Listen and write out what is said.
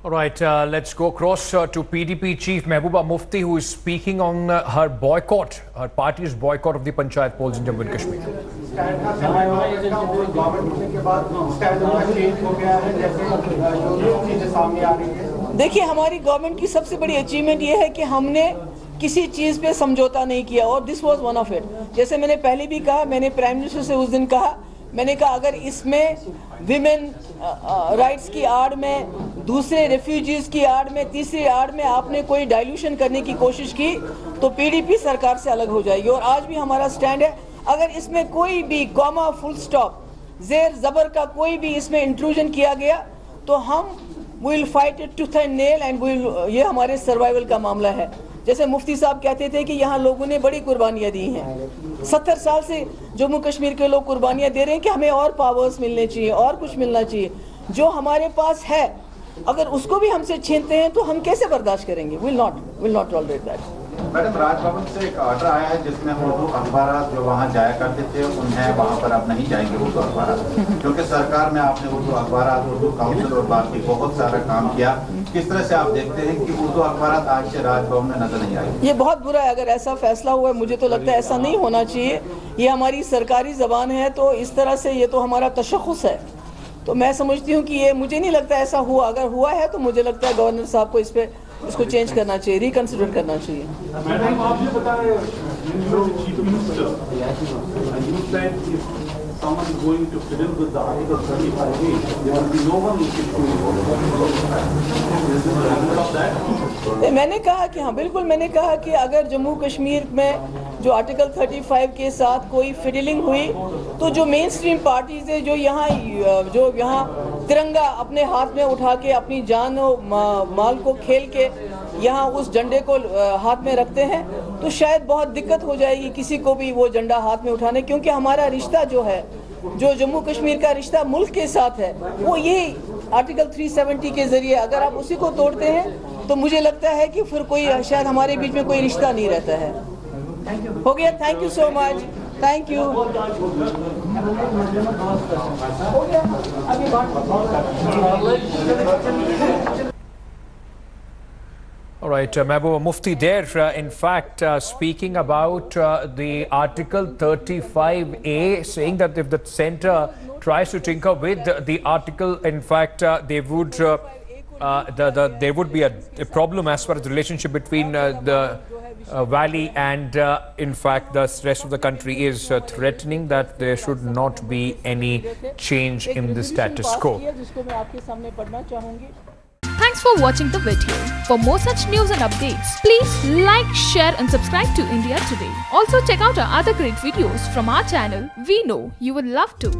All right, let's go across to PDP Chief Mehbooba Mufti, who is speaking on her boycott, her party's boycott of the Panchayat polls in Jammu and Kashmir. देखिए, हमारी government की सबसे बड़ी achievement ये है कि हमने किसी चीज़ पे समझौता नहीं किया और this was one of it. जैसे मैंने पहले भी कहा, मैंने प्राइम मिनिस्टर से उस दिन कहा, मैंने कहा अगर इसमें विमेन राइट्स की आड़ में, दूसरे रेफ्यूजीज की आड़ में, तीसरी आड़ में आपने कोई डाइल्यूशन करने की कोशिश की तो पीडीपी सरकार से अलग हो जाएगी। और आज भी हमारा स्टैंड है, अगर इसमें कोई भी कॉमा, फुल स्टॉप, जेर जबर का कोई भी इसमें इंट्रूजन किया गया तो हम will fight it tooth and nail and ये हमारे सर्वाइवल का मामला है। जैसे मुफ्ती साहब कहते थे कि यहाँ लोगों ने बड़ी कुर्बानियाँ दी हैं, 70 साल से जम्मू कश्मीर के लोग कुर्बानियाँ दे रहे हैं कि हमें और पावर्स मिलने चाहिए और कुछ मिलना चाहिए। जो हमारे पास है अगर उसको भी हमसे छीनते हैं तो हम कैसे बर्दाश्त करेंगे? Will not tolerate that. Madam, Raj Bhavan से एक ऑर्डर आया है जिसमें उर्दू अखबार जो वहाँ जाया करते थे उन्हें वहाँ पर अब नहीं जाएंगे उर्दू अखबार, क्योंकि सरकार में आपने उर्दू अखबार, उर्दू काउंसिल और बाकी बहुत सारा काम किया। किस तरह से आप देखते हैं कि उर्दू अखबार आज से राजभवन में नजर नहीं आएगी? ये बहुत बुरा है अगर ऐसा फैसला हुआ है। मुझे तो लगता है ऐसा नहीं होना चाहिए। ये हमारी सरकारी जबान है तो इस तरह से ये तो हमारा तशख़्ख़ुस है। तो मैं समझती हूँ कि ये, मुझे नहीं लगता ऐसा हुआ। अगर हुआ है तो मुझे लगता है गवर्नर साहब को इसको चेंज करना चाहिए, रिकंसिडर करना चाहिए। मैडम, आप ये बताएं, someone going to fiddle with the Article 35A, there will be no one मैंने कहा कि हाँ, बिल्कुल मैंने कहा कि अगर जम्मू कश्मीर में जो आर्टिकल 35 के साथ कोई फिडलिंग हुई तो जो मेन स्ट्रीम पार्टीज है जो यहाँ तिरंगा अपने हाथ में उठा के अपनी जान और माल को खेल के यहाँ उस झंडे को हाथ में रखते हैं तो शायद बहुत दिक्कत हो जाएगी किसी को भी वो झंडा हाथ में उठाने, क्योंकि हमारा रिश्ता जो है, जो जम्मू कश्मीर का रिश्ता मुल्क के साथ है, वो यही आर्टिकल 370 के जरिए अगर आप उसी को तोड़ते हैं तो मुझे लगता है कि फिर कोई शायद हमारे बीच में कोई रिश्ता नहीं रहता है। हो गया, thank you so much, thank you. All right, Mehbooba Mufti there, in fact, speaking about the Article 35A, saying that if the centre tries to tinker with the article, in fact, they would there would be a problem as far as the relationship between the valley and in fact the rest of the country is threatening that there should not be any change in the status quo. Thanks for watching the video. For more such news and updates, please like, share and subscribe to India Today. Also check out our other great videos from our channel. We know you will love to.